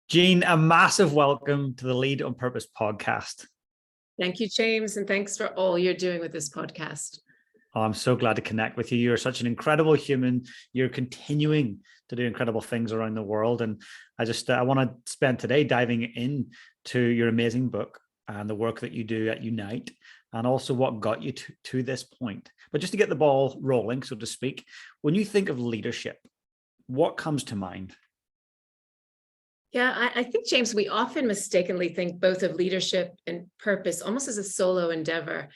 Jean, a massive welcome to the Lead on Purpose podcast. Thank you, James, and thanks for all you're doing with this podcast. Oh, I'm so glad to connect with you. You're such an incredible human. You're continuing to do incredible things around the world. And I want to spend today diving into your amazing book and the work that you do at Unite, and also what got you to this point. But just to get the ball rolling, so to speak, when you think of leadership, what comes to mind? Yeah, I think, James, we often mistakenly think both of leadership and purpose almost as a solo endeavor,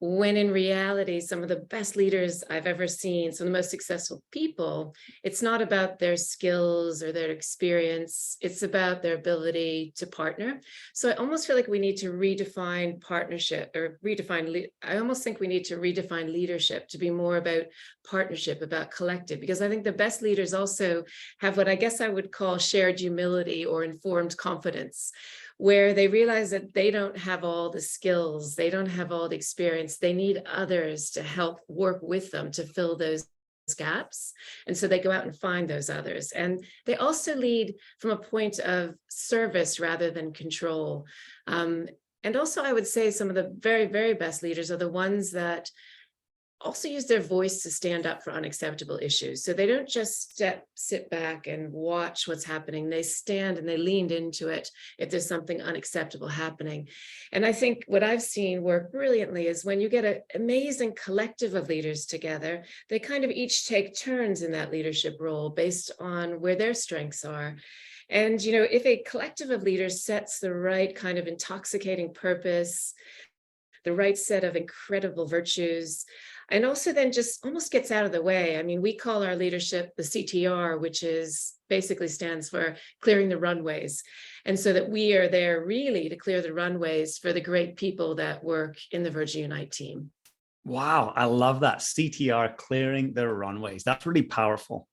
when in reality, some of the best leaders I've ever seen, some of the most successful people, it's not about their skills or their experience, it's about their ability to partner. So I almost feel like we need to redefine partnership I almost think we need to redefine leadership to be more about partnership, about collective, because I think the best leaders also have what I guess I would call shared humility or informed confidence, where they realize that they don't have all the skills, they don't have all the experience, they need others to help work with them to fill those gaps. And so they go out and find those others. And they also lead from a point of service rather than control. And also, I would say some of the very, very best leaders are the ones that also use their voice to stand up for unacceptable issues. So they don't just sit back and watch what's happening. They stand and they leaned into it if there's something unacceptable happening. And I think what I've seen work brilliantly is when you get an amazing collective of leaders together, they kind of each take turns in that leadership role based on where their strengths are. And, if a collective of leaders sets the right kind of intoxicating purpose, the right set of incredible virtues, and also then just almost gets out of the way. I mean, we call our leadership the CTR, which is basically stands for clearing the runways. And so that we are there really to clear the runways for the great people that work in the Virgin Unite team. Wow, I love that. CTR, clearing the runways. That's really powerful.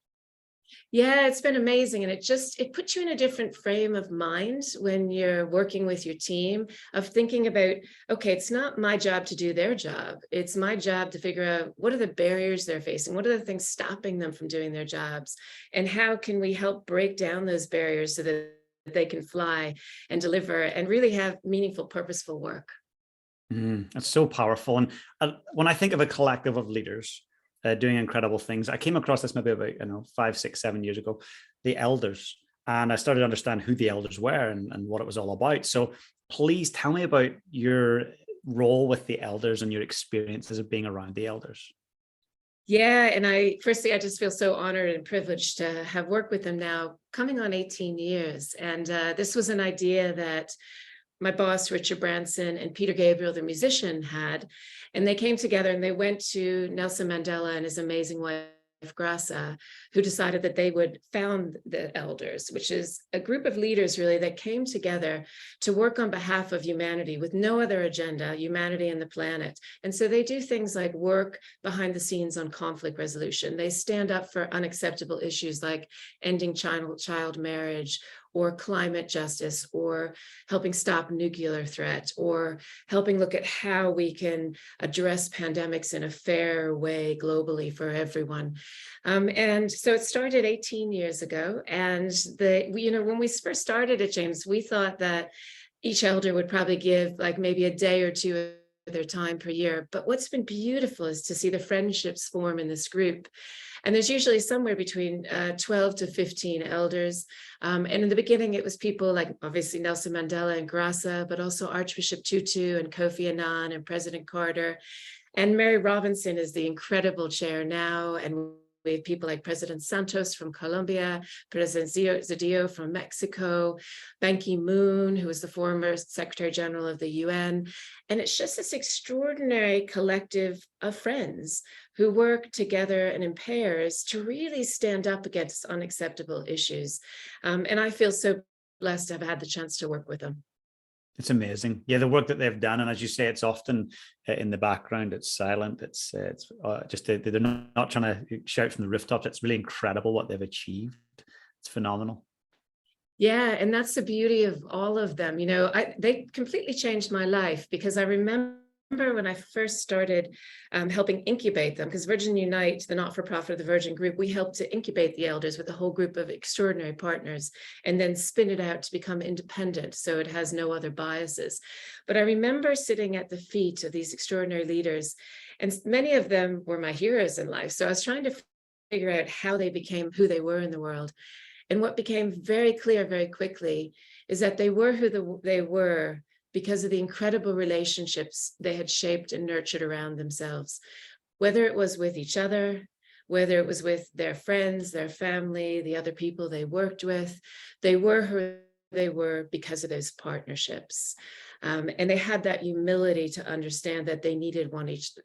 Yeah, it's been amazing. And it puts you in a different frame of mind when you're working with your team, of thinking about, okay, it's not my job to do their job. It's my job to figure out what are the barriers they're facing? What are the things stopping them from doing their jobs? And how can we help break down those barriers so that they can fly and deliver and really have meaningful, purposeful work? That's so powerful. And when I think of a collective of leaders, doing incredible things. I came across this maybe about 5, 6, 7 years ago, the elders, and I started to understand who the elders were and what it was all about. So please tell me about your role with the elders and your experiences of being around the elders. Yeah, and I just feel so honored and privileged to have worked with them now, coming on 18 years. And this was an idea that my boss, Richard Branson, and Peter Gabriel, the musician, had. And they came together and they went to Nelson Mandela and his amazing wife, Graça, who decided that they would found the elders, which is a group of leaders really that came together to work on behalf of humanity with no other agenda, humanity and the planet. And so they do things like work behind the scenes on conflict resolution. They stand up for unacceptable issues like ending child marriage, or climate justice, or helping stop nuclear threat, or helping look at how we can address pandemics in a fair way globally for everyone. And so it started 18 years ago. And when we first started it, James, we thought that each elder would probably give like maybe a day or two of their time per year. But what's been beautiful is to see the friendships form in this group. And there's usually somewhere between 12 to 15 elders. And in the beginning, it was people like obviously Nelson Mandela and Graça, but also Archbishop Tutu and Kofi Annan and President Carter. And Mary Robinson is the incredible chair now. And we have people like President Santos from Colombia, President Zedillo from Mexico, Ban Ki-moon, who was the former Secretary General of the UN. And it's just this extraordinary collective of friends who work together and in pairs to really stand up against unacceptable issues. And I feel so blessed to have had the chance to work with them. It's amazing. Yeah, the work that they've done. And as you say, it's often in the background, it's silent. It's just, they're not trying to shout from the rooftops. It's really incredible what they've achieved. It's phenomenal. Yeah, and that's the beauty of all of them. They completely changed my life, because I remember remember when I first started helping incubate them, because Virgin Unite, the not-for-profit of the Virgin Group, we helped to incubate the elders with a whole group of extraordinary partners and then spin it out to become independent, so it has no other biases. But I remember sitting at the feet of these extraordinary leaders, and many of them were my heroes in life. So I was trying to figure out how they became who they were in the world. And what became very clear very quickly is that they were who they were because of the incredible relationships they had shaped and nurtured around themselves, whether it was with each other, whether it was with their friends, their family, the other people they worked with. They were who they were because of those partnerships. And they had that humility to understand that they needed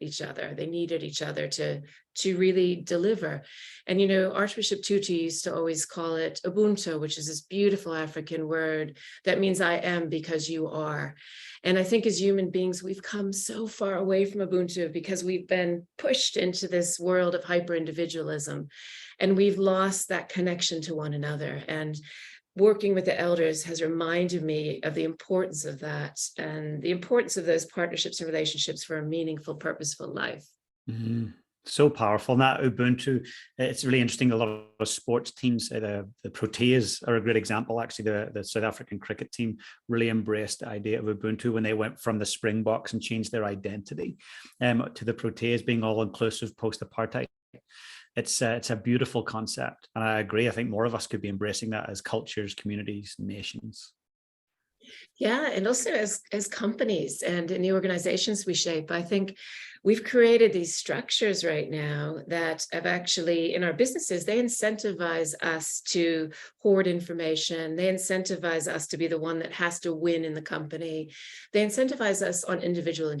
each other. They needed each other to really deliver. And, you know, Archbishop Tutu used to always call it Ubuntu, which is this beautiful African word that means I am because you are. And I think as human beings, we've come so far away from Ubuntu because we've been pushed into this world of hyper-individualism, and we've lost that connection to one another. And working with the elders has reminded me of the importance of that and the importance of those partnerships and relationships for a meaningful, purposeful life. Mm-hmm. So powerful. And that Ubuntu, it's really interesting. A lot of sports teams, the Proteas are a great example. Actually, the South African cricket team really embraced the idea of Ubuntu when they went from the Springboks and changed their identity to the Proteas being all inclusive post-apartheid. It's a beautiful concept. And I agree. I think more of us could be embracing that as cultures, communities, nations. Yeah, and also as companies and in the organizations we shape. I think we've created these structures right now that have actually, in our businesses, they incentivize us to hoard information. They incentivize us to be the one that has to win in the company. They incentivize us on individual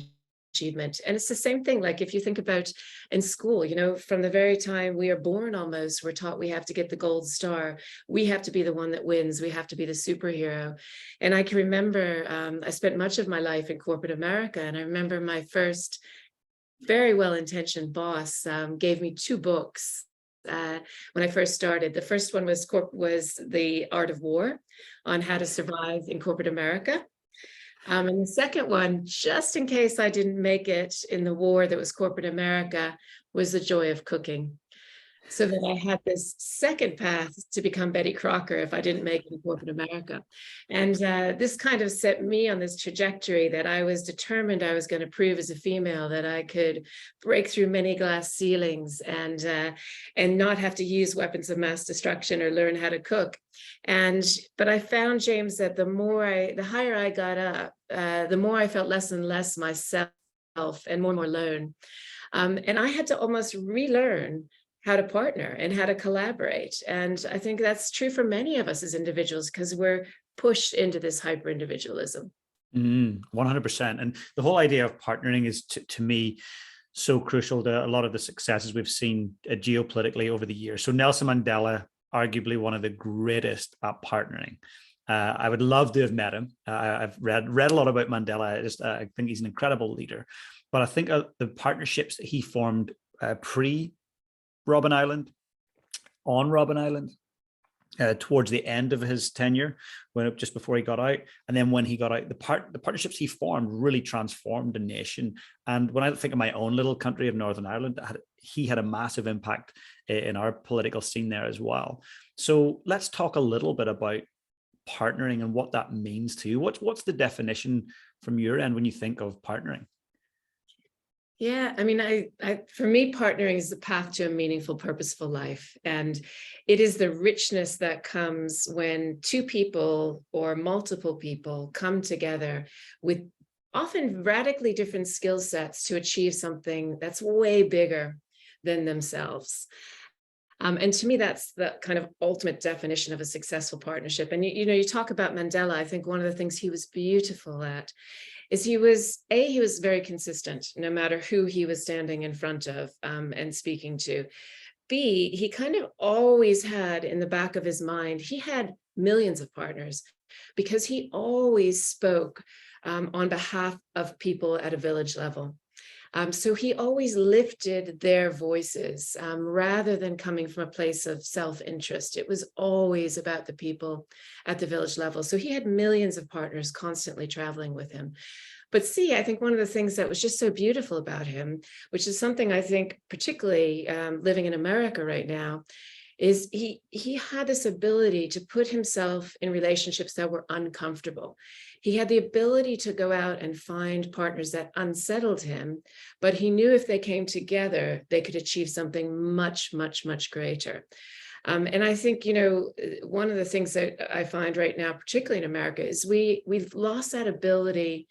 achievement. And it's the same thing. Like if you think about in school, you know, from the very time we are born, almost, we're taught we have to get the gold star. We have to be the one that wins. We have to be the superhero. And I can remember, I spent much of my life in corporate America. And I remember my first very well-intentioned boss gave me 2 books when I first started. The first one was The Art of War, on how to survive in corporate America. And the second one, just in case I didn't make it in the war that was corporate America, was The Joy of Cooking. So that I had this second path to become Betty Crocker if I didn't make it in corporate America. And this kind of set me on this trajectory that I was determined I was going to prove as a female that I could break through many glass ceilings and not have to use weapons of mass destruction or learn how to cook. But I found, James, that the higher I got up, the more I felt less and less myself and more alone. And I had to almost relearn how to partner and how to collaborate. And I think that's true for many of us as individuals because we're pushed into this hyper-individualism. 100%. And the whole idea of partnering is, to me, so crucial to a lot of the successes we've seen geopolitically over the years. So Nelson Mandela, arguably one of the greatest at partnering. I would love to have met him. I've read a lot about Mandela. I think he's an incredible leader. But I think the partnerships that he formed pre-Robben Island, on Robben Island, towards the end of his tenure, just before he got out, and then when he got out, the partnerships he formed really transformed the nation. And when I think of my own little country of Northern Ireland, he had a massive impact in our political scene there as well. So let's talk a little bit about partnering and what that means to you. What's the definition from your end when you think of partnering? Yeah, I mean, for me, partnering is the path to a meaningful, purposeful life. And it is the richness that comes when 2 people or multiple people come together with often radically different skill sets to achieve something that's way bigger than themselves. And to me, that's the kind of ultimate definition of a successful partnership. And, you talk about Mandela. I think one of the things he was beautiful at is he was very consistent, no matter who he was standing in front of and speaking to. B, he kind of always had in the back of his mind, he had millions of partners because he always spoke on behalf of people at a village level. So he always lifted their voices rather than coming from a place of self-interest. It was always about the people at the village level. So he had millions of partners constantly traveling with him. But see, I think one of the things that was just so beautiful about him, which is something I think particularly living in America right now, is he had this ability to put himself in relationships that were uncomfortable. He had the ability to go out and find partners that unsettled him, but he knew if they came together, they could achieve something much, much, much greater. And I think, you know, one of the things that I find right now, particularly in America, is we've lost that ability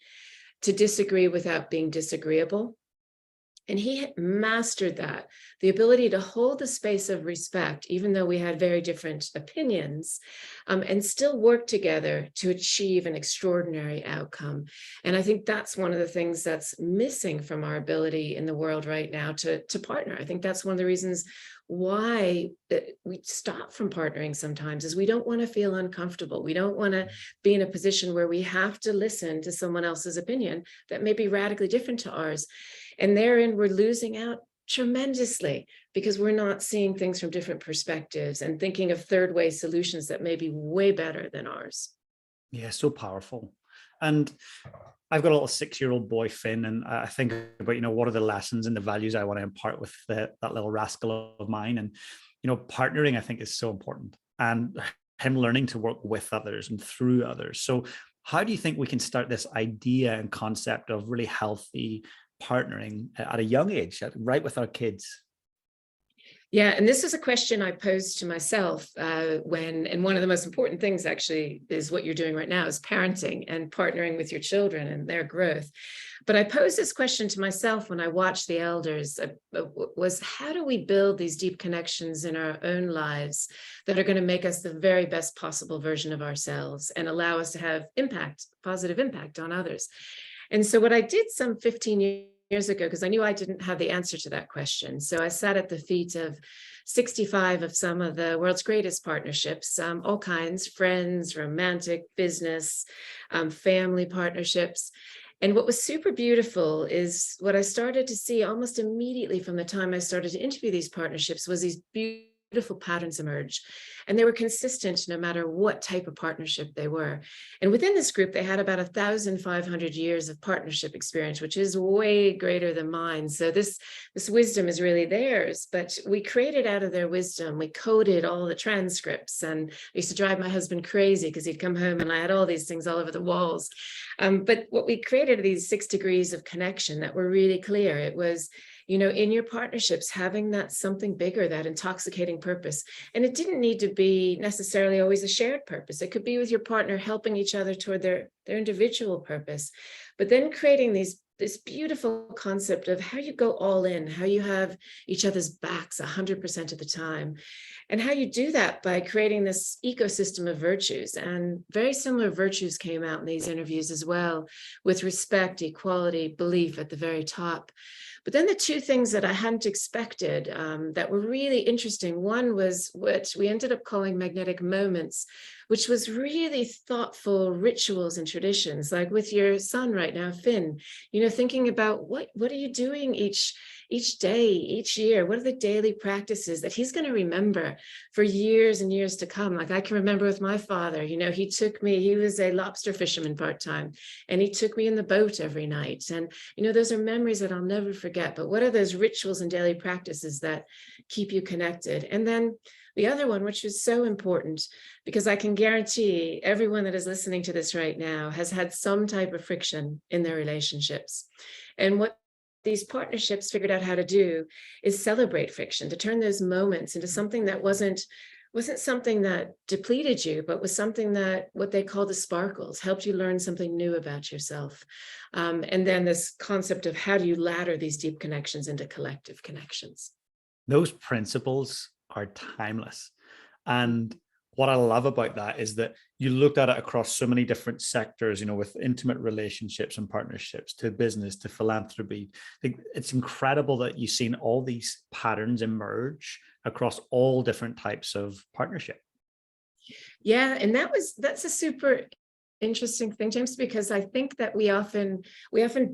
to disagree without being disagreeable. And he had mastered that, the ability to hold the space of respect, even though we had very different opinions, and still work together to achieve an extraordinary outcome. And I think that's one of the things that's missing from our ability in the world right now to partner. I think that's one of the reasons why we stop from partnering sometimes, is we don't want to feel uncomfortable. We don't want to be in a position where we have to listen to someone else's opinion that may be radically different to ours. And therein, we're losing out tremendously because we're not seeing things from different perspectives and thinking of third way solutions that may be way better than ours. Yeah, so powerful. And I've got a little 6-year-old boy, Finn, and I think about, you know, what are the lessons and the values I want to impart with that little rascal of mine. And, you know, partnering, I think, is so important, and him learning to work with others and through others. So how do you think we can start this idea and concept of really healthy partnering at a young age, right with our kids? Yeah, and this is a question I posed to myself and one of the most important things actually is what you're doing right now is parenting and partnering with your children and their growth. But I posed this question to myself when I watched the elders, was how do we build these deep connections in our own lives that are going to make us the very best possible version of ourselves and allow us to have impact, positive impact on others? And so what I did some 15 years ago, because I knew I didn't have the answer to that question. So I sat at the feet of 65 of some of the world's greatest partnerships, all kinds, friends, romantic, business, family partnerships. And what was super beautiful is what I started to see almost immediately from the time I started to interview these partnerships was these beautiful patterns emerge. And they were consistent no matter what type of partnership they were. And within this group, they had about 1,500 years of partnership experience, which is way greater than mine. So this wisdom is really theirs, but we created out of their wisdom. We coded all the transcripts, and I used to drive my husband crazy because he'd come home and I had all these things all over the walls. But what we created are these 6 degrees of connection that were really clear. It was, you know, in your partnerships, having that something bigger, that intoxicating purpose. And it didn't need to be necessarily always a shared purpose. It could be with your partner helping each other toward their individual purpose, but then creating this beautiful concept of how you go all in, how you have each other's backs 100% of the time. And how you do that by creating this ecosystem of virtues. And very similar virtues came out in these interviews as well, with respect, equality, belief at the very top. But then the 2 things that I hadn't expected that were really interesting. One was what we ended up calling magnetic moments, which was really thoughtful rituals and traditions, like with your son right now, Finn, you know, thinking about what are you doing each day, each year? What are the daily practices that he's going to remember for years and years to come? Like I can remember with my father, you know, he was a lobster fisherman part-time, and he took me in the boat every night. And, you know, those are memories that I'll never forget. But what are those rituals and daily practices that keep you connected? And then the other one, which was so important, because I can guarantee everyone that is listening to this right now has had some type of friction in their relationships. And what these partnerships figured out how to do is celebrate friction, to turn those moments into something that wasn't something that depleted you, but was something that what they call the sparkles, helped you learn something new about yourself. And then this concept of how do you ladder these deep connections into collective connections. Those principles are timeless. And what I love about that is that you looked at it across so many different sectors, you know, with intimate relationships and partnerships to business, to philanthropy. It's incredible that you've seen all these patterns emerge across all different types of partnership. Yeah, and that's a super interesting thing, James, because I think that we often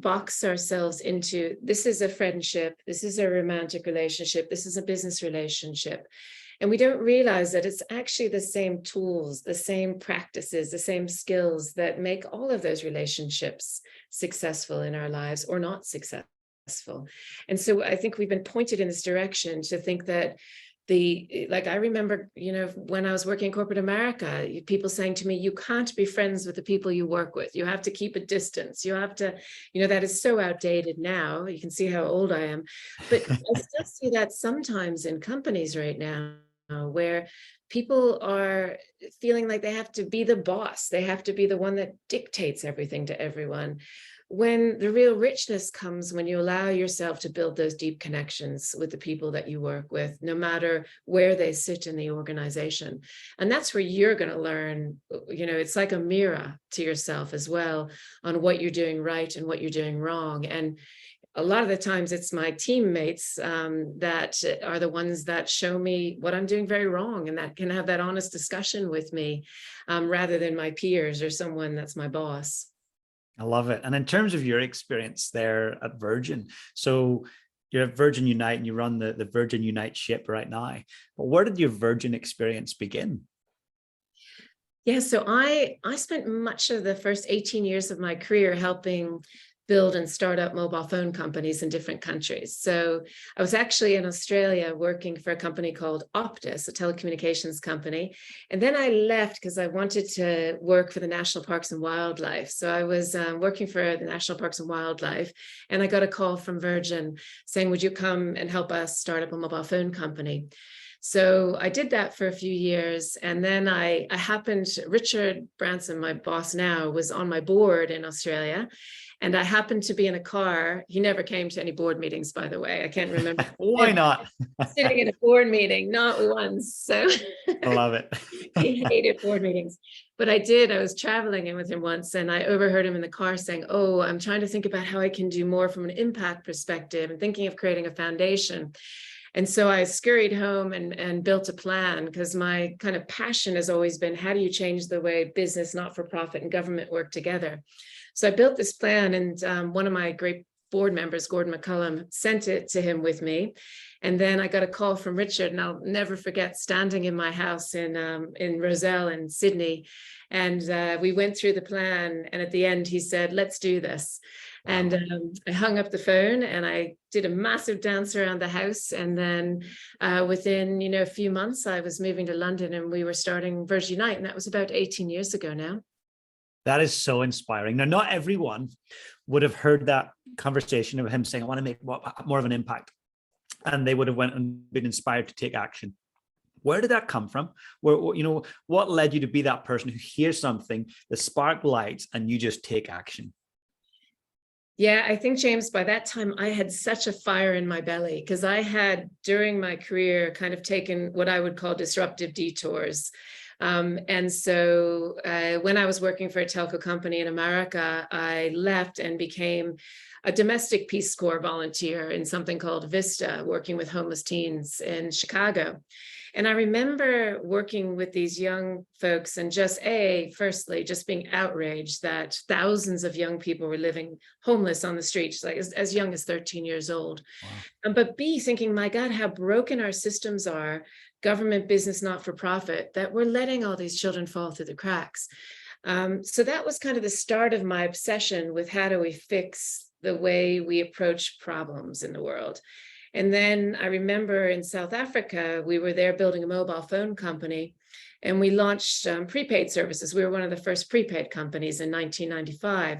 box ourselves into, this is a friendship, this is a romantic relationship, this is a business relationship. And we don't realize that it's actually the same tools, the same practices, the same skills that make all of those relationships successful in our lives or not successful. And so I think we've been pointed in this direction to think that I remember, when I was working in corporate America, people saying to me, you can't be friends with the people you work with. You have to keep a distance. You have to, that is so outdated now. You can see how old I am. But I still see that sometimes in companies right now, where people are feeling like they have to be the boss. They have to be the one that dictates everything to everyone. When the real richness comes when you allow yourself to build those deep connections with the people that you work with, no matter where they sit in the organization. And that's where you're going to learn, it's like a mirror to yourself as well on what you're doing right and what you're doing wrong. And a lot of the times it's my teammates that are the ones that show me what I'm doing very wrong and that can have that honest discussion with me rather than my peers or someone that's my boss. I love it. And in terms of your experience there at Virgin, so you're at Virgin Unite and you run the Virgin Unite ship right now. But where did your Virgin experience begin? Yeah, so I spent much of the first 18 years of my career helping build and start up mobile phone companies in different countries. So I was actually in Australia working for a company called Optus, a telecommunications company. And then I left because I wanted to work for the National Parks and Wildlife. So I was working for the National Parks and Wildlife, and I got a call from Virgin saying, would you come and help us start up a mobile phone company? So I did that for a few years. And then I happened, Richard Branson, my boss now, was on my board in Australia. And I happened to be in a car. He never came to any board meetings, by the way. I can't remember. Why not? Sitting in a board meeting, not once. So I love it. He hated board meetings. But I did. I was traveling in with him once and I overheard him in the car saying, oh, I'm trying to think about how I can do more from an impact perspective and thinking of creating a foundation. And so I scurried home and built a plan because my kind of passion has always been, how do you change the way business, not-for-profit, and government work together? So I built this plan, and one of my great board members, Gordon McCullum, sent it to him with me. And then I got a call from Richard, and I'll never forget standing in my house in Roselle in Sydney. And we went through the plan. And at the end, he said, let's do this. And I hung up the phone and I did a massive dance around the house. And then within, a few months, I was moving to London and we were starting Virgin Unite. And that was about 18 years ago now. That is so inspiring. Now, not everyone would have heard that conversation of him saying, I want to make more of an impact. And they would have went and been inspired to take action. Where did that come from? What led you to be that person who hears something, the spark lights, and you just take action? Yeah, I think, James, by that time, I had such a fire in my belly because I had, during my career, kind of taken what I would call disruptive detours. And so when I was working for a telco company in America, I left and became a domestic Peace Corps volunteer in something called Vista, working with homeless teens in Chicago. And I remember working with these young folks and firstly, just being outraged that thousands of young people were living homeless on the streets, like as young as 13 years old. Wow. But B, thinking, my God, how broken our systems are, government, business, not-for-profit, that we're letting all these children fall through the cracks. So that was kind of the start of my obsession with how do we fix the way we approach problems in the world. And then I remember in South Africa, we were there building a mobile phone company and we launched prepaid services. We were one of the first prepaid companies in 1995.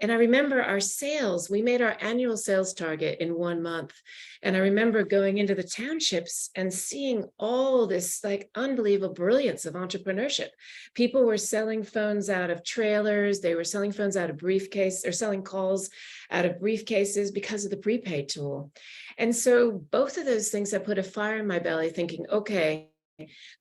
And I remember our sales, we made our annual sales target in 1 month. And I remember going into the townships and seeing all this like unbelievable brilliance of entrepreneurship. People were selling phones out of trailers. They were selling phones out of briefcases or selling calls out of briefcases because of the prepaid tool. And so both of those things have put a fire in my belly thinking, okay,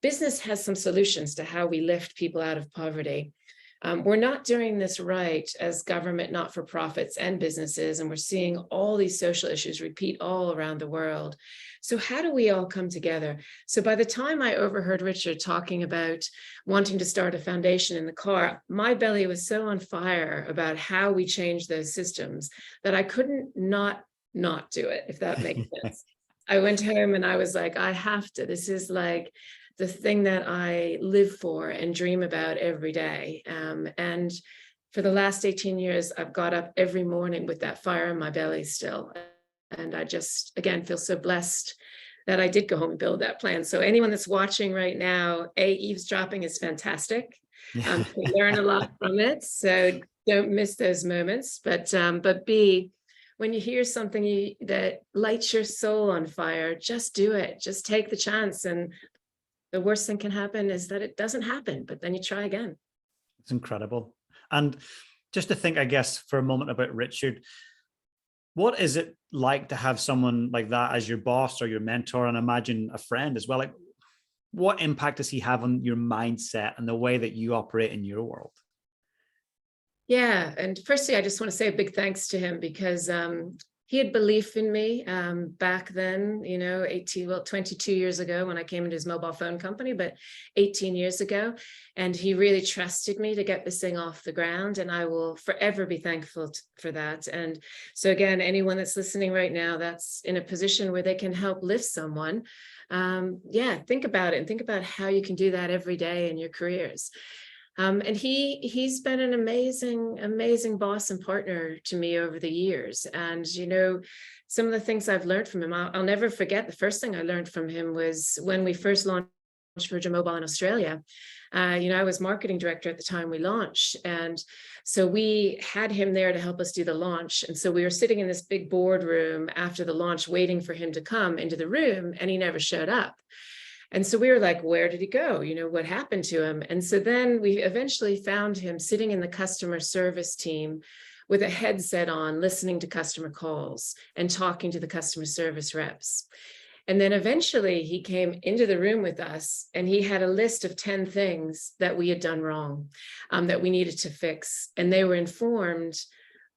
business has some solutions to how we lift people out of poverty. We're not doing this right as government, not-for-profits, and businesses, and we're seeing all these social issues repeat all around the world. So how do we all come together? So by the time I overheard Richard talking about wanting to start a foundation in the car, my belly was so on fire about how we change those systems that I couldn't not do it, if that makes sense. I went home and I was like, I have to. This is like the thing that I live for and dream about every day. And for the last 18 years, I've got up every morning with that fire in my belly still. And I just, again, feel so blessed that I did go home and build that plan. So anyone that's watching right now, eavesdropping is fantastic. You learn a lot from it. So don't miss those moments. But B, when you hear something that lights your soul on fire, just do it. Just take the chance. And the worst thing can happen is that it doesn't happen, but then you try again. It's incredible. And just to think, I guess, for a moment about Richard, what is it like to have someone like that as your boss or your mentor, and imagine a friend as well? Like, what impact does he have on your mindset and the way that you operate in your world? Yeah. And firstly, I just want to say a big thanks to him because he had belief in me back then, 22 years ago when I came into his mobile phone company, but 18 years ago. And he really trusted me to get this thing off the ground. And I will forever be thankful for that. And so again, anyone that's listening right now, that's in a position where they can help lift someone. Think about it and think about how you can do that every day in your careers. And he's been an amazing boss and partner to me over the years. And, some of the things I've learned from him, I'll never forget. The first thing I learned from him was when we first launched Virgin Mobile in Australia. I was marketing director at the time we launched. And so we had him there to help us do the launch. And so we were sitting in this big boardroom after the launch, waiting for him to come into the room, and he never showed up. And so we were like, where did he go? What happened to him? And so then we eventually found him sitting in the customer service team with a headset on, listening to customer calls and talking to the customer service reps. And then eventually he came into the room with us and he had a list of 10 things that we had done wrong, that we needed to fix. And they were informed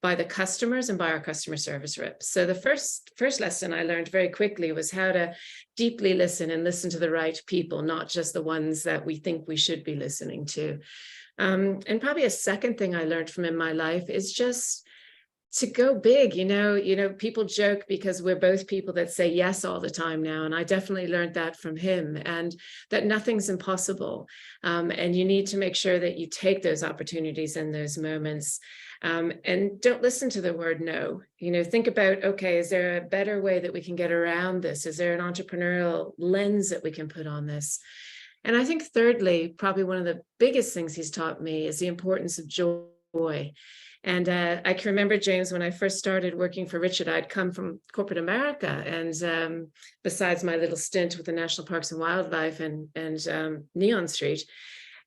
by the customers and by our customer service reps. So the first lesson I learned very quickly was how to deeply listen and listen to the right people, not just the ones that we think we should be listening to. And probably a second thing I learned from him in my life is just to go big. People joke because we're both people that say yes all the time now. And I definitely learned that from him, and that nothing's impossible. And you need to make sure that you take those opportunities and those moments. And don't listen to the word no. Think about, okay, is there a better way that we can get around this? Is there an entrepreneurial lens that we can put on this? And I think thirdly, probably one of the biggest things he's taught me is the importance of joy. And I can remember, James, when I first started working for Richard, I'd come from corporate America. And besides my little stint with the National Parks and Wildlife and Neon Street,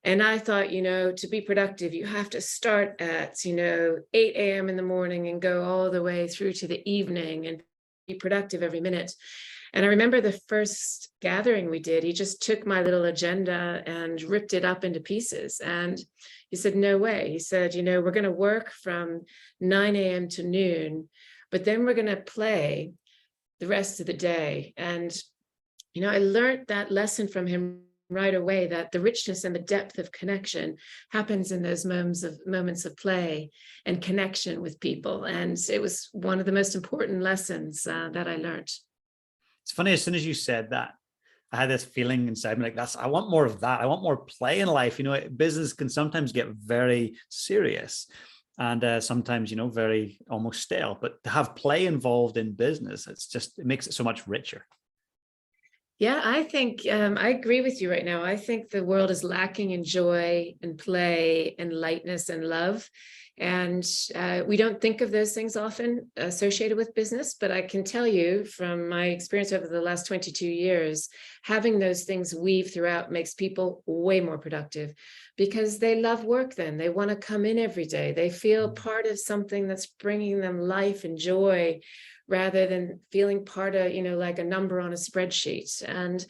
and I thought, to be productive, you have to start at, 8 a.m. in the morning and go all the way through to the evening and be productive every minute. And I remember the first gathering we did, he just took my little agenda and ripped it up into pieces. And he said, no way. He said, we're going to work from 9 a.m. to noon, but then we're going to play the rest of the day. And, I learned that lesson from him right away, that the richness and the depth of connection happens in those moments of play and connection with people. And it was one of the most important lessons that I learned. It's funny, as soon as you said that, I had this feeling inside me, like, I want more of that. I want more play in life. Business can sometimes get very serious and sometimes, very almost stale, but to have play involved in business, it makes it so much richer. Yeah, I think I agree with you right now. I think the world is lacking in joy and play and lightness and love. And we don't think of those things often associated with business, but I can tell you from my experience over the last 22 years, having those things weave throughout makes people way more productive because they love work then. They want to come in every day. They feel part of something that's bringing them life and joy rather than feeling part of, like a number on a spreadsheet. And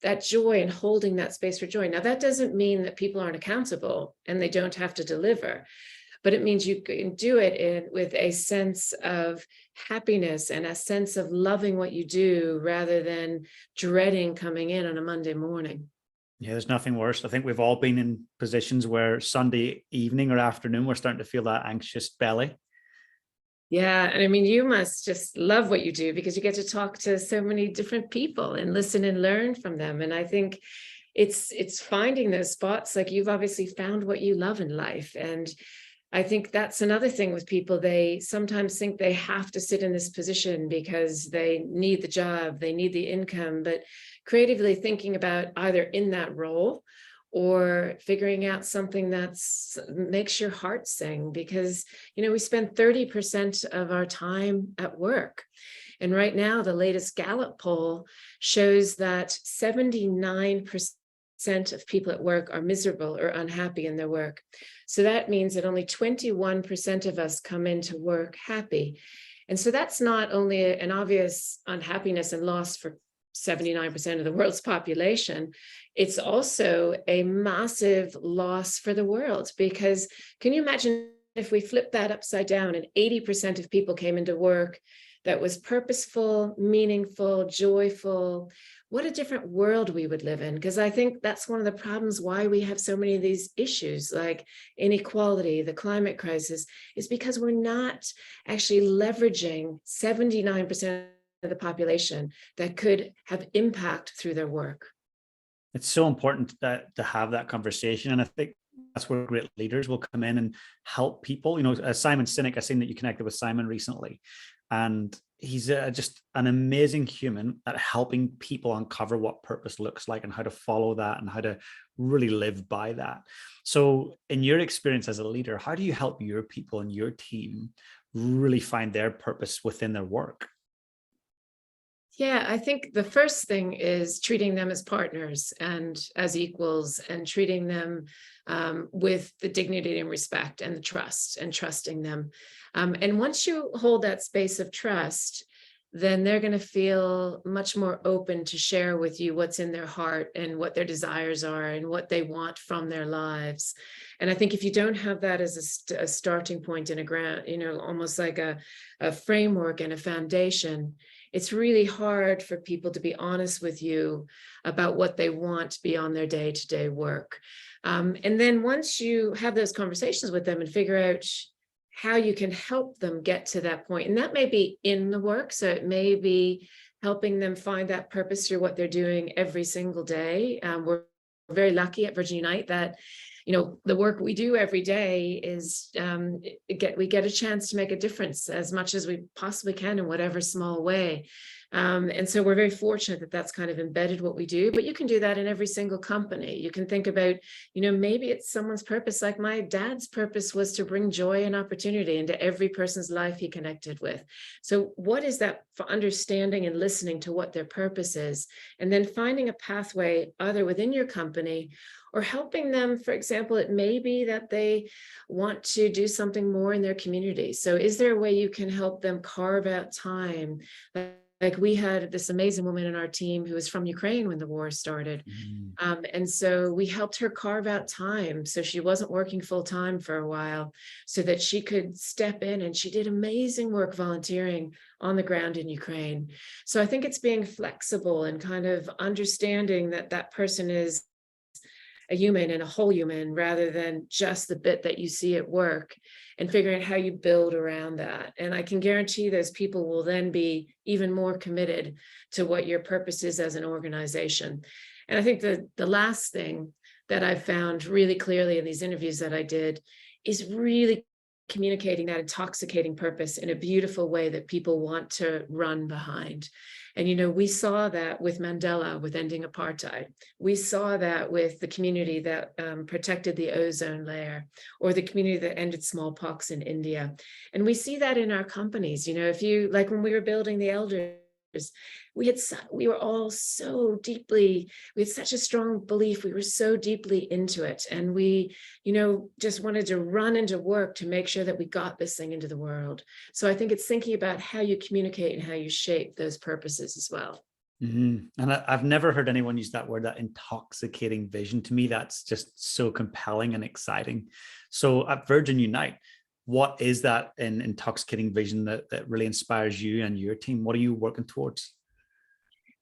that joy and holding that space for joy. Now, that doesn't mean that people aren't accountable and they don't have to deliver, but it means you can do it with a sense of happiness and a sense of loving what you do rather than dreading coming in on a Monday morning. Yeah, there's nothing worse. I think we've all been in positions where Sunday evening or afternoon, we're starting to feel that anxious belly. Yeah. And I mean, you must just love what you do because you get to talk to so many different people and listen and learn from them. And I think it's finding those spots. Like, you've obviously found what you love in life. And I think that's another thing with people. They sometimes think they have to sit in this position because they need the job, they need the income, but creatively thinking about either in that role or figuring out something that's makes your heart sing, because, we spend 30% of our time at work. And right now, the latest Gallup poll shows that 79% of people at work are miserable or unhappy in their work. So that means that only 21% of us come into work happy. And so that's not only an obvious unhappiness and loss for 79% of the world's population, it's also a massive loss for the world. Because can you imagine if we flipped that upside down and 80% of people came into work that was purposeful, meaningful, joyful? What a different world we would live in. Because I think that's one of the problems why we have so many of these issues like inequality, the climate crisis, is because we're not actually leveraging 79% of the population that could have impact through their work. It's so important that to have that conversation. And I think that's where great leaders will come in and help people. Simon Sinek, I've seen that you connected with Simon recently, and he's just an amazing human at helping people uncover what purpose looks like and how to follow that and how to really live by that. So in your experience as a leader, how do you help your people and your team really find their purpose within their work? Yeah, I think the first thing is treating them as partners and as equals, and treating them with the dignity and respect and the trust, and trusting them. And once you hold that space of trust, then they're going to feel much more open to share with you what's in their heart and what their desires are and what they want from their lives. And I think if you don't have that as a starting point in a ground, almost like a framework and a foundation, it's really hard for people to be honest with you about what they want beyond their day-to-day work. And then once you have those conversations with them and figure out how you can help them get to that point, and that may be in the work, so it may be helping them find that purpose through what they're doing every single day. We're very lucky at Virgin Unite that the work we do every day is we get a chance to make a difference as much as we possibly can in whatever small way. And so we're very fortunate that that's kind of embedded what we do, but you can do that in every single company. You can think about, maybe it's someone's purpose. Like my dad's purpose was to bring joy and opportunity into every person's life he connected with. So what is that for understanding and listening to what their purpose is, and then finding a pathway either within your company or helping them. For example, it may be that they want to do something more in their community. So is there a way you can help them carve out time? Like we had this amazing woman in our team who was from Ukraine when the war started. And so we helped her carve out time. So she wasn't working full time for a while so that she could step in, and she did amazing work volunteering on the ground in Ukraine. So I think it's being flexible and kind of understanding that that person is a human and a whole human rather than just the bit that you see at work, and figuring out how you build around that. And I can guarantee those people will then be even more committed to what your purpose is as an organization. And I think the last thing that I've found really clearly in these interviews that I did is really communicating that intoxicating purpose in a beautiful way that people want to run behind. And, we saw that with Mandela, with ending apartheid. We saw that with the community that protected the ozone layer, or the community that ended smallpox in India. And we see that in our companies. If you, like when we were building the elders, we were all we had such a strong belief. We were so deeply into it. And we, just wanted to run into work to make sure that we got this thing into the world. So I think it's thinking about how you communicate and how you shape those purposes as well. And I've never heard anyone use that word, that intoxicating vision. To me, that's just so compelling and exciting. So at Virgin Unite, what is that intoxicating vision that really inspires you and your team? What are you working towards?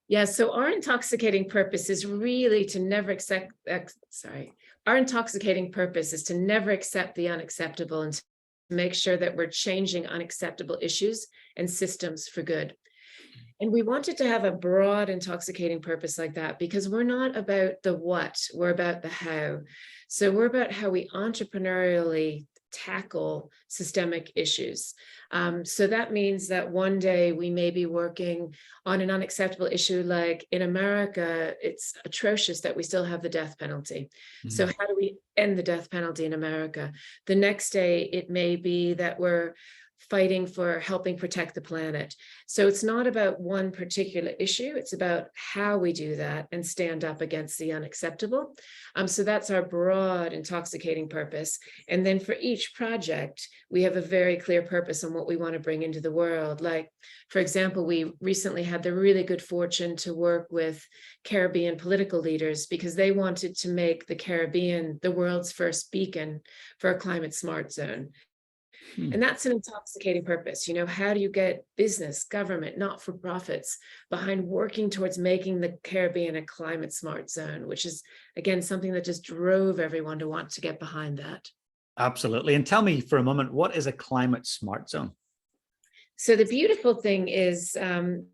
Yeah, so our intoxicating purpose is really to never our intoxicating purpose is to never accept the unacceptable and to make sure that we're changing unacceptable issues and systems for good. And we wanted to have a broad, intoxicating purpose like that because we're not about the what, we're about the how. So we're about how we entrepreneurially tackle systemic issues. So that means that one day we may be working on an unacceptable issue, like in America, it's atrocious that we still have the death penalty. So how do we end the death penalty in America? The next day, it may be that we're fighting for helping protect the planet. So it's not about one particular issue, it's about how we do that and stand up against the unacceptable. So that's our broad, intoxicating purpose. And then for each project, we have a very clear purpose on what we want to bring into the world. Like, for example, we recently had the really good fortune to work with Caribbean political leaders because they wanted to make the Caribbean the world's first beacon for a climate smart zone. And that's an intoxicating purpose. How do you get business, government, not-for-profits behind working towards making the Caribbean a climate smart zone, which is, again, something that just drove everyone to want to get behind that. Absolutely. And tell me for a moment, what is a climate smart zone? So the beautiful thing is, and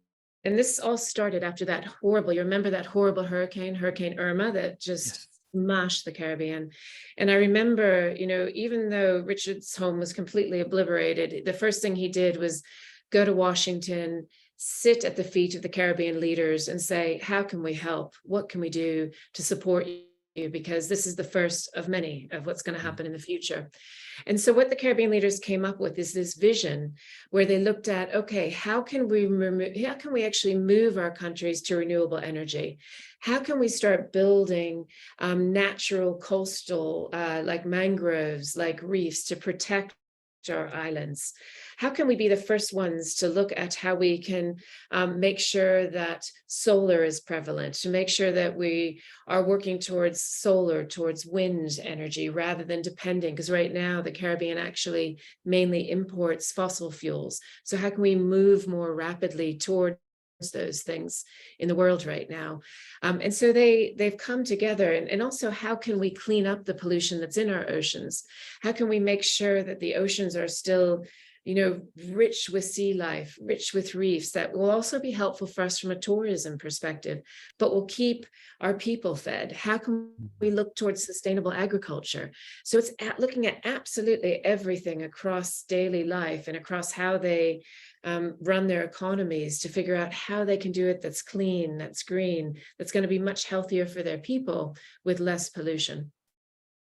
this all started after that horrible, you remember that horrible Hurricane Irma, that just smashed the Caribbean. And I remember, even though Richard's home was completely obliterated, the first thing he did was go to Washington, sit at the feet of the Caribbean leaders and say, how can we help? What can we do to support you? Because this is the first of many of what's going to happen in the future. And so what the Caribbean leaders came up with is this vision where they looked at, okay, how can we actually move our countries to renewable energy? How can we start building natural coastal, like mangroves, like reefs, to protect our islands? How can we be the first ones to look at how we can make sure that solar is prevalent, to make sure that we are working towards solar, towards wind energy, rather than depending, because right now the Caribbean actually mainly imports fossil fuels. So how can we move more rapidly towards those things in the world right now? And so they've come together. And also, how can we clean up the pollution that's in our oceans? How can we make sure that the oceans are still rich with sea life, rich with reefs, that will also be helpful for us from a tourism perspective, but will keep our people fed? How can we look towards sustainable agriculture? So it's looking at absolutely everything across daily life and across how they run their economies to figure out how they can do it that's clean, that's green, that's going to be much healthier for their people with less pollution.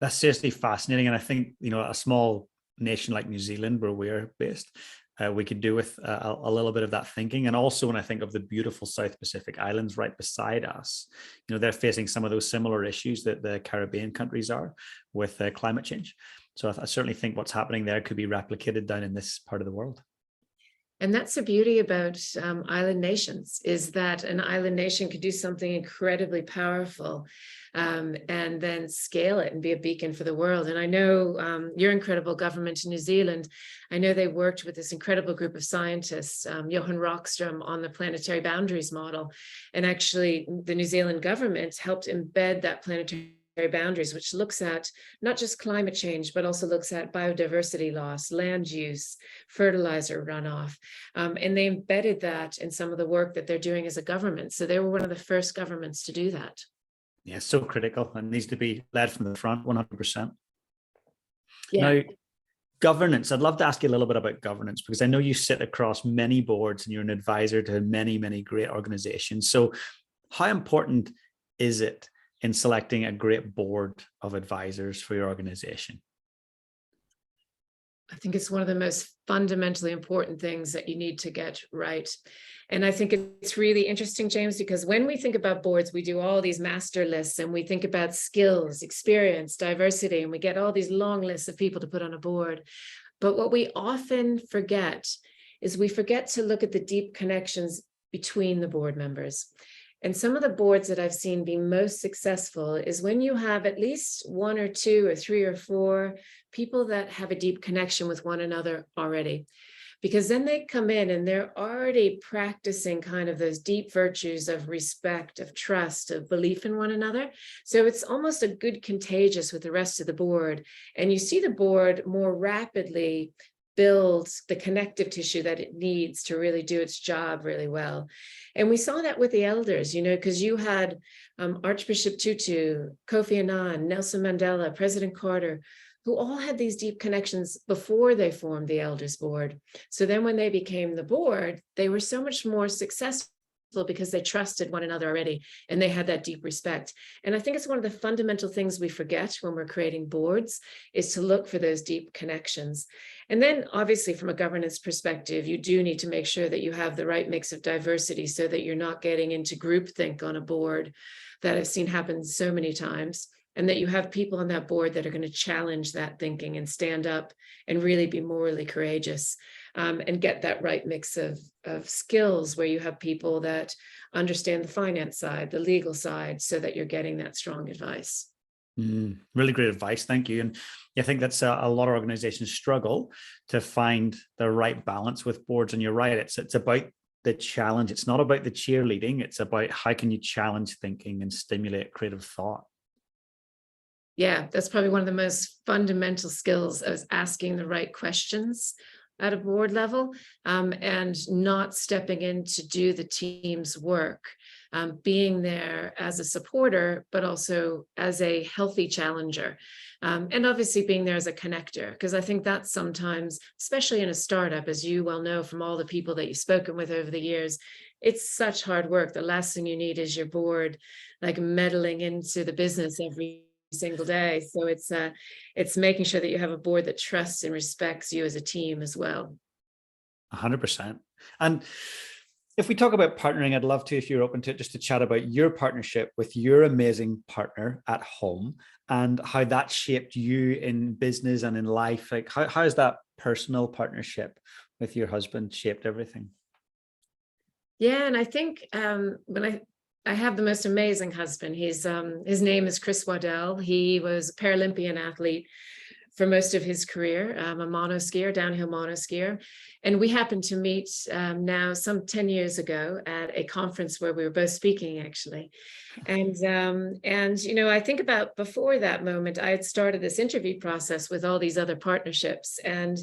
That's seriously fascinating. And I think, a small nation like New Zealand, where we're based, we could do with a little bit of that thinking. And also when I think of the beautiful South Pacific Islands right beside us, they're facing some of those similar issues that the Caribbean countries are with climate change. So I certainly think what's happening there could be replicated down in this part of the world. And that's the beauty about island nations, is that an island nation could do something incredibly powerful and then scale it and be a beacon for the world. And I know your incredible government in New Zealand, I know they worked with this incredible group of scientists, Johan Rockström, on the planetary boundaries model. And actually, the New Zealand government helped embed that planetary boundaries, which looks at not just climate change, but also looks at biodiversity loss, land use, fertilizer runoff. And they embedded that in some of the work that they're doing as a government. So they were one of the first governments to do that. Yeah, so critical and needs to be led from the front, 100%. Yeah. Now, governance, I'd love to ask you a little bit about governance, because I know you sit across many boards and you're an advisor to many, many great organizations. So how important is it in selecting a great board of advisors for your organization? I think it's one of the most fundamentally important things that you need to get right. And I think it's really interesting, James, because when we think about boards, we do all these master lists and we think about skills, experience, diversity, and we get all these long lists of people to put on a board. But what we often forget is we forget to look at the deep connections between the board members. And some of the boards that I've seen be most successful is when you have at least one or two or three or four people that have a deep connection with one another already. Because then they come in and they're already practicing kind of those deep virtues of respect, of trust, of belief in one another. So it's almost a good contagious with the rest of the board. And you see the board more rapidly build the connective tissue that it needs to really do its job really well. And we saw that with the elders, because you had Archbishop Tutu, Kofi Annan, Nelson Mandela, President Carter, who all had these deep connections before they formed the elders board. So then when they became the board, they were so much more successful because they trusted one another already and they had that deep respect. And I think it's one of the fundamental things we forget when we're creating boards is to look for those deep connections. And then obviously from a governance perspective, you do need to make sure that you have the right mix of diversity so that you're not getting into groupthink on a board that I've seen happen so many times, and that you have people on that board that are going to challenge that thinking and stand up and really be morally courageous, and get that right mix of skills where you have people that understand the finance side, the legal side, so that you're getting that strong advice. Really great advice. Thank you. And I think that's a lot of organizations struggle to find the right balance with boards. And you're right. It's about the challenge. It's not about the cheerleading. It's about how can you challenge thinking and stimulate creative thought. Yeah, that's probably one of the most fundamental skills of asking the right questions at a board level, and not stepping in to do the team's work, being there as a supporter, but also as a healthy challenger. And obviously being there as a connector, because I think that sometimes, especially in a startup, as you well know from all the people that you've spoken with over the years, it's such hard work. The last thing you need is your board like meddling into the business every single day. So it's making sure that you have a board that trusts and respects you as a team as well. 100%. And if we talk about partnering, I'd love to, if you're open to it, just to chat about your partnership with your amazing partner at home and how that shaped you in business and in life. Like how has that personal partnership with your husband shaped everything? Yeah, and I think when I have the most amazing husband. He's his name is Chris Waddell. He was a Paralympian athlete for most of his career, a monoskier, downhill monoskier. And we happened to meet now some 10 years ago at a conference where we were both speaking, actually. And I think about before that moment, I had started this interview process with all these other partnerships. And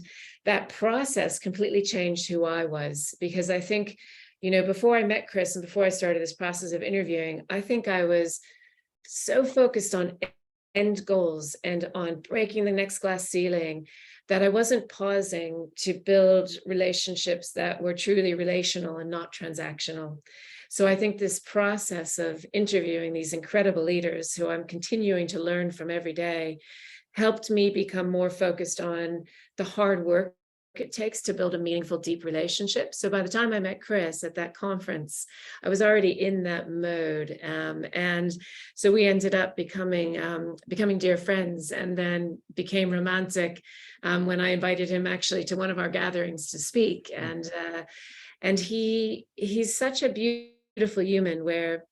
that process completely changed who I was, because I think, before I met Chris and before I started this process of interviewing, I think I was so focused on end goals and on breaking the next glass ceiling that I wasn't pausing to build relationships that were truly relational and not transactional. So I think this process of interviewing these incredible leaders who I'm continuing to learn from every day helped me become more focused on the hard work it takes to build a meaningful, deep relationship. So by the time I met Chris at that conference, I was already in that mode. And so we ended up becoming dear friends, and then became romantic when I invited him actually to one of our gatherings to speak. And he's such a beautiful human, where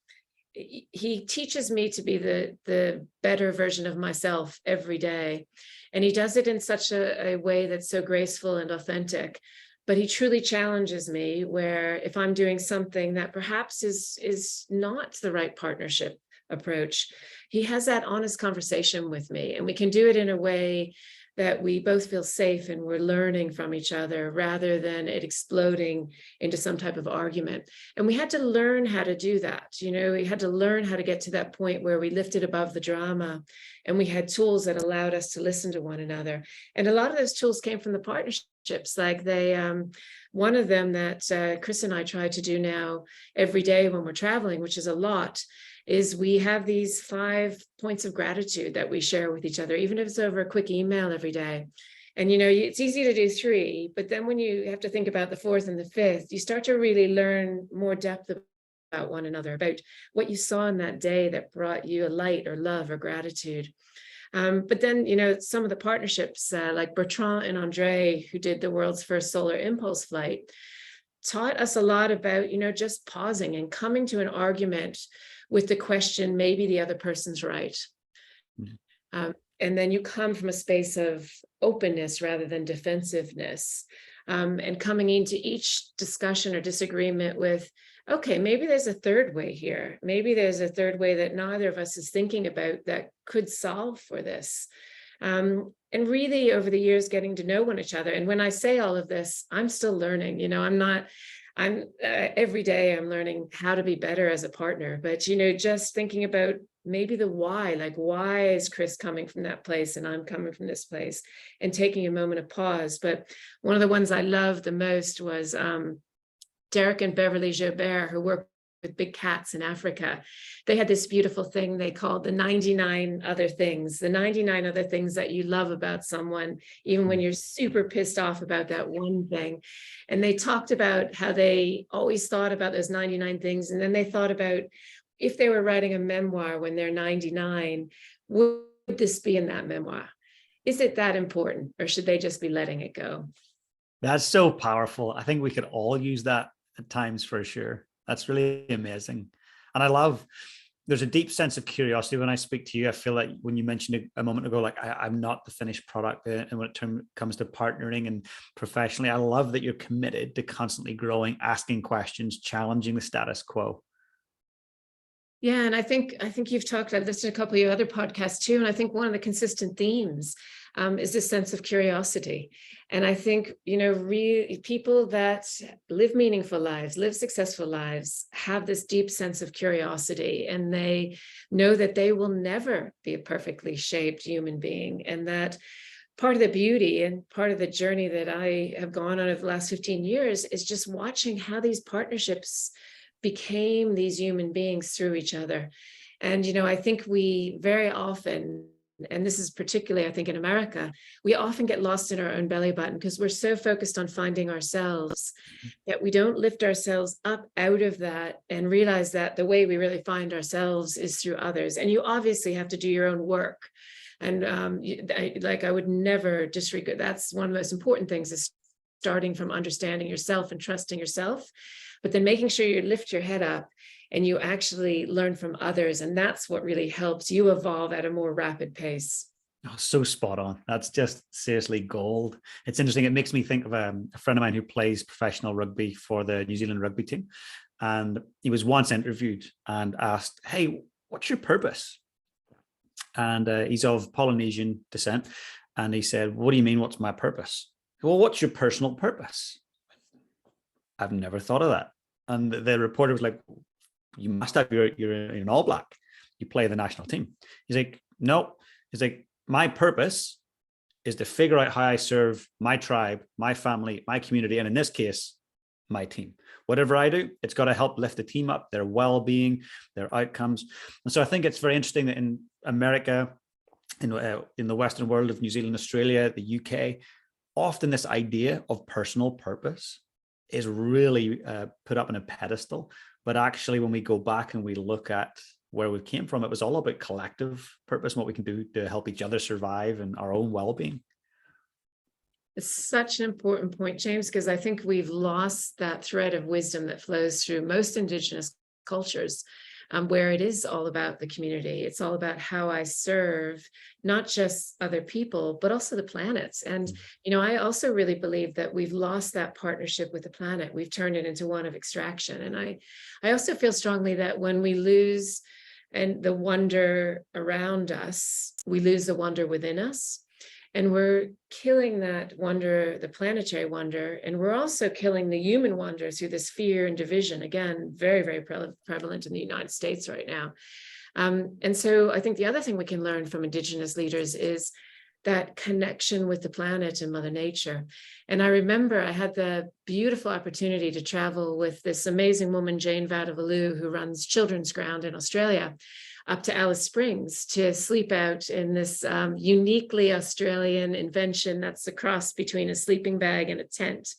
he teaches me to be the better version of myself every day. And he does it in such a way that's so graceful and authentic. But he truly challenges me, where if I'm doing something that perhaps is not the right partnership approach, he has that honest conversation with me. And we can do it in a way that we both feel safe and we're learning from each other, rather than it exploding into some type of argument. And we had to learn how to do that. We had to learn how to get to that point where we lifted above the drama, and we had tools that allowed us to listen to one another. And a lot of those tools came from the partnerships. Like one of them that Chris and I try to do now every day when we're traveling, which is a lot, is we have these 5 points of gratitude that we share with each other, even if it's over a quick email every day. And, it's easy to do 3, but then when you have to think about the 4th and the 5th, you start to really learn more depth about one another, about what you saw in that day that brought you a light or love or gratitude. But then, some of the partnerships like Bertrand and Andre, who did the world's first solar impulse flight, taught us a lot about, just pausing and coming to an argument with the question, maybe the other person's right. And then you come from a space of openness rather than defensiveness, and coming into each discussion or disagreement with, okay, maybe there's a third way here. Maybe there's a third way that neither of us is thinking about that could solve for this. And really over the years, getting to know one each other. And when I say all of this, I'm still learning, every day I'm learning how to be better as a partner, but, just thinking about maybe the why, like, why is Chris coming from that place and I'm coming from this place, and taking a moment of pause. But one of the ones I loved the most was Derek and Beverly Jobert, who work with big cats in Africa. They had this beautiful thing they called the 99 other things, the 99 other things that you love about someone, even when you're super pissed off about that one thing. And they talked about how they always thought about those 99 things. And then they thought about, if they were writing a memoir when they're 99, would this be in that memoir? Is it that important, or should they just be letting it go? That's so powerful. I think we could all use that at times, for sure. That's really amazing. And I love, there's a deep sense of curiosity when I speak to you. I feel like when you mentioned a moment ago, like I'm not the finished product. And when it comes to partnering and professionally, I love that you're committed to constantly growing, asking questions, challenging the status quo. Yeah, and I think you've talked, I've listened to a couple of your other podcasts too, and I think one of the consistent themes is this sense of curiosity. And I think, really people that live meaningful lives, live successful lives, have this deep sense of curiosity, and they know that they will never be a perfectly shaped human being. And that part of the beauty and part of the journey that I have gone on over the last 15 years is just watching how these partnerships became these human beings through each other. And, I think we very often, and this is particularly, I think, in America, we often get lost in our own belly button because we're so focused on finding ourselves that we don't lift ourselves up out of that and realize that the way we really find ourselves is through others. And you obviously have to do your own work. And I would never disregard, that's one of the most important things, is starting from understanding yourself and trusting yourself, but then making sure you lift your head up and you actually learn from others. And that's what really helps you evolve at a more rapid pace. Oh, so spot on. That's just seriously gold. It's interesting. It makes me think of a friend of mine who plays professional rugby for the New Zealand rugby team. And he was once interviewed and asked, hey, what's your purpose? And he's of Polynesian descent. And he said, what do you mean, what's my purpose? Well, what's your personal purpose? I've never thought of that. And the reporter was like, you must have, you're an All Black. You play the national team. He's like, no. He's like, my purpose is to figure out how I serve my tribe, my family, my community, and in this case, my team. Whatever I do, it's got to help lift the team up, their well-being, their outcomes. And so I think it's very interesting that in America, in the Western world of New Zealand, Australia, the UK, often this idea of personal purpose is really put up on a pedestal. But actually, when we go back and we look at where we came from, it was all about collective purpose and what we can do to help each other survive and our own well-being. It's such an important point, James, because I think we've lost that thread of wisdom that flows through most Indigenous cultures, where it is all about the community. It's all about how I serve not just other people, but also the planets. And, I also really believe that we've lost that partnership with the planet. We've turned it into one of extraction. And I also feel strongly that when we lose the wonder around us, we lose the wonder within us. And we're killing that wonder, the planetary wonder, and we're also killing the human wonder through this fear and division. Again, very, very prevalent in the United States right now. And so I think the other thing we can learn from Indigenous leaders is that connection with the planet and Mother Nature. And I remember I had the beautiful opportunity to travel with this amazing woman, Jane Vadavalu, who runs Children's Ground in Australia, up to Alice Springs to sleep out in this uniquely Australian invention that's a cross between a sleeping bag and a tent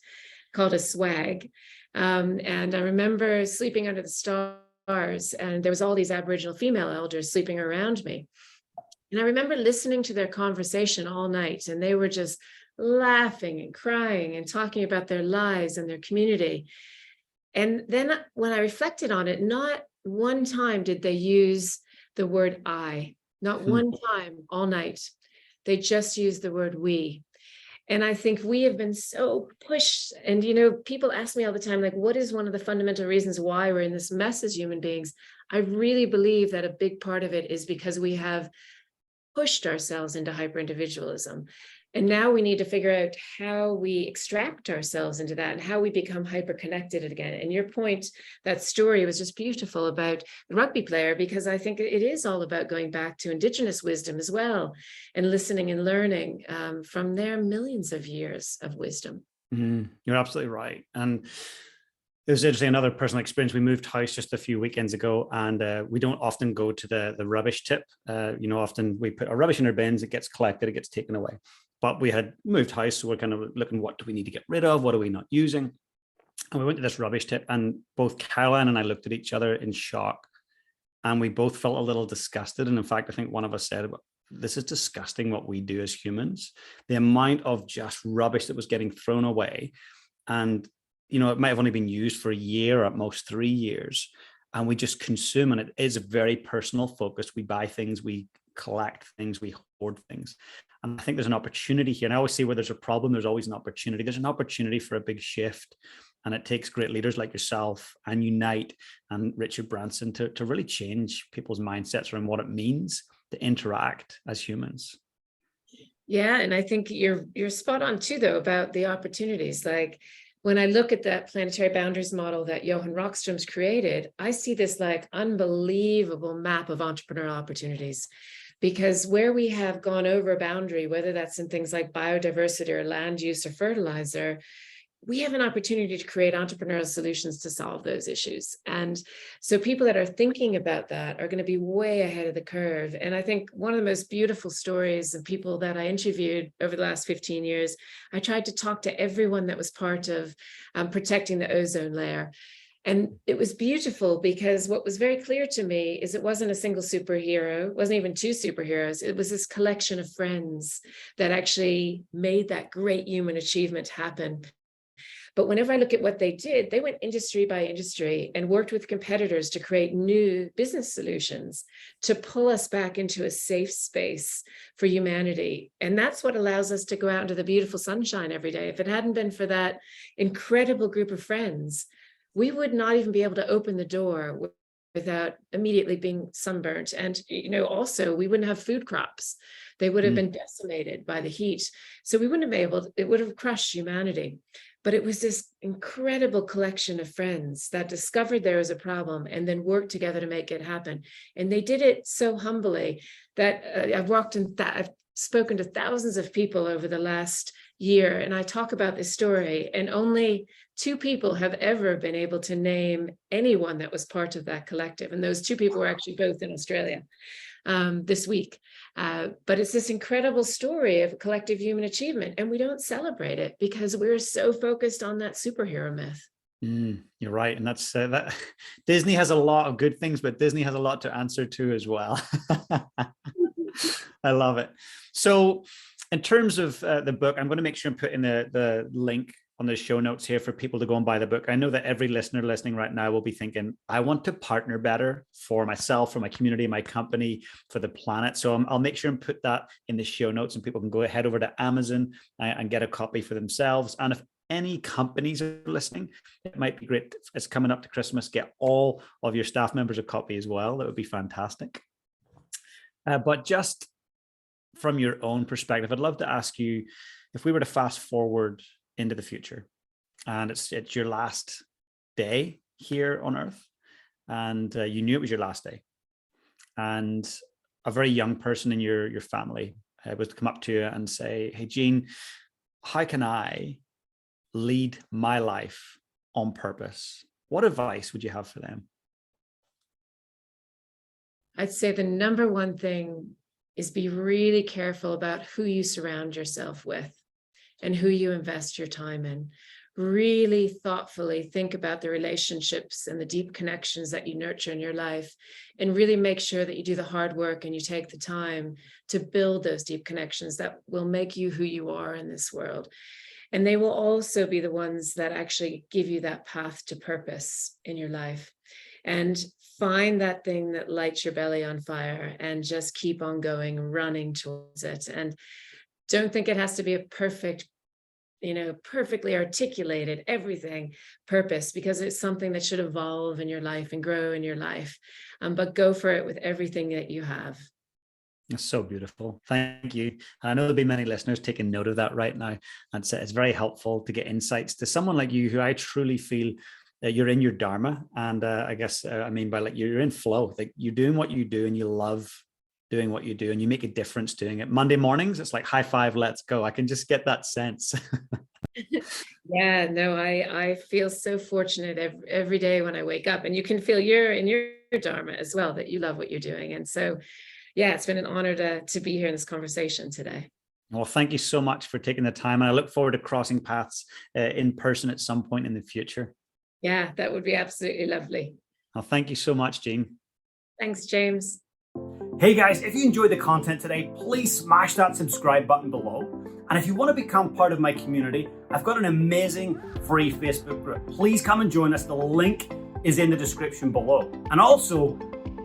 called a swag. And I remember sleeping under the stars, and there was all these Aboriginal female elders sleeping around me. And I remember listening to their conversation all night, and they were just laughing and crying and talking about their lives and their community. And then when I reflected on it, not one time did they use the word I, not one time all night. They just used the word we. And I think we have been so pushed. And, people ask me all the time, like, what is one of the fundamental reasons why we're in this mess as human beings? I really believe that a big part of it is because we have pushed ourselves into hyper-individualism. And now we need to figure out how we extract ourselves into that and how we become hyper-connected again. And your point, that story was just beautiful about the rugby player, because I think it is all about going back to Indigenous wisdom as well and listening and learning from their millions of years of wisdom. You're absolutely right. And it was interesting, another personal experience. We moved house just a few weekends ago, and we don't often go to the rubbish tip. Often we put our rubbish in our bins, it gets collected, it gets taken away. But we had moved house, so we're kind of looking, what do we need to get rid of? What are we not using? And we went to this rubbish tip, and both Caroline and I looked at each other in shock, and we both felt a little disgusted. And in fact, I think one of us said, this is disgusting what we do as humans. The amount of just rubbish that was getting thrown away. And it might have only been used for a year or at most 3 years, and we just consume, and it is a very personal focus. We buy things, we collect things, we hoard things. And I think there's an opportunity here. And I always say where there's a problem, there's always an opportunity. There's an opportunity for a big shift. And it takes great leaders like yourself and Unite and Richard Branson to really change people's mindsets around what it means to interact as humans. Yeah, and I think you're spot on too, though, about the opportunities. Like, when I look at that planetary boundaries model that Johan Rockström's created, I see this like unbelievable map of entrepreneurial opportunities. Because where we have gone over a boundary, whether that's in things like biodiversity or land use or fertilizer, we have an opportunity to create entrepreneurial solutions to solve those issues. And so people that are thinking about that are going to be way ahead of the curve. And I think one of the most beautiful stories of people that I interviewed over the last 15 years, I tried to talk to everyone that was part of protecting the ozone layer. And it was beautiful because what was very clear to me is it wasn't a single superhero, it wasn't even two superheroes. It was this collection of friends that actually made that great human achievement happen. But whenever I look at what they did, they went industry by industry and worked with competitors to create new business solutions to pull us back into a safe space for humanity. And that's what allows us to go out into the beautiful sunshine every day. If it hadn't been for that incredible group of friends, we would not even be able to open the door without immediately being sunburnt. And, also we wouldn't have food crops. They would have been decimated by the heat. So we wouldn't have been able, it would have crushed humanity. But it was this incredible collection of friends that discovered there was a problem and then worked together to make it happen. And they did it so humbly that I've spoken to thousands of people over the last year, and I talk about this story, and only 2 people have ever been able to name anyone that was part of that collective. And those 2 people were actually both in Australia this week. But it's this incredible story of collective human achievement, and we don't celebrate it because we're so focused on that superhero myth. You're right. And that's that Disney has a lot of good things, but Disney has a lot to answer to as well. I love it. So in terms of the book, I'm going to make sure and put in the link on the show notes here for people to go and buy the book. I know that every listener listening right now will be thinking, I want to partner better for myself, for my community, my company, for the planet. So I'll make sure and put that in the show notes, and people can go ahead over to Amazon and get a copy for themselves. And if any companies are listening, it might be great. It's coming up to Christmas. Get all of your staff members a copy as well. That would be fantastic. But just from your own perspective, I'd love to ask you, if we were to fast forward into the future, and it's your last day here on Earth, and you knew it was your last day, and a very young person in your family was to come up to you and say, hey, Jean, how can I lead my life on purpose? What advice would you have for them? I'd say the number one thing is be really careful about who you surround yourself with and who you invest your time in. really thoughtfully think about the relationships and the deep connections that you nurture in your life, and really make sure that you do the hard work and you take the time to build those deep connections that will make you who you are in this world. And they will also be the ones that actually give you that path to purpose in your life. And find that thing that lights your belly on fire and just keep on going, running towards it. And don't think it has to be a perfect, perfectly articulated everything purpose, because it's something that should evolve in your life and grow in your life. But go for it with everything that you have. It's so beautiful. Thank you. I know there'll be many listeners taking note of that right now. And so it's very helpful to get insights to someone like you, who I truly feel that you're in your dharma. And I guess I mean by, like, you're in flow, like you're doing what you do and you love doing what you do and you make a difference doing it. Monday mornings, it's like high five, let's go. I can just get that sense. Yeah, no, I feel so fortunate every day when I wake up, and you can feel you're in your dharma as well, that you love what you're doing. And so, yeah, it's been an honor to be here in this conversation today. Well, thank you so much for taking the time. And I look forward to crossing paths in person at some point in the future. Yeah, that would be absolutely lovely. Well, thank you so much, Jean. Thanks, James. Hey guys, if you enjoyed the content today, please smash that subscribe button below. And if you want to become part of my community, I've got an amazing free Facebook group. Please come and join us. The link is in the description below. And also,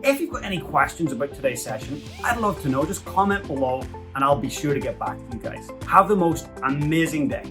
if you've got any questions about today's session, I'd love to know. Just comment below and I'll be sure to get back to you guys. Have the most amazing day.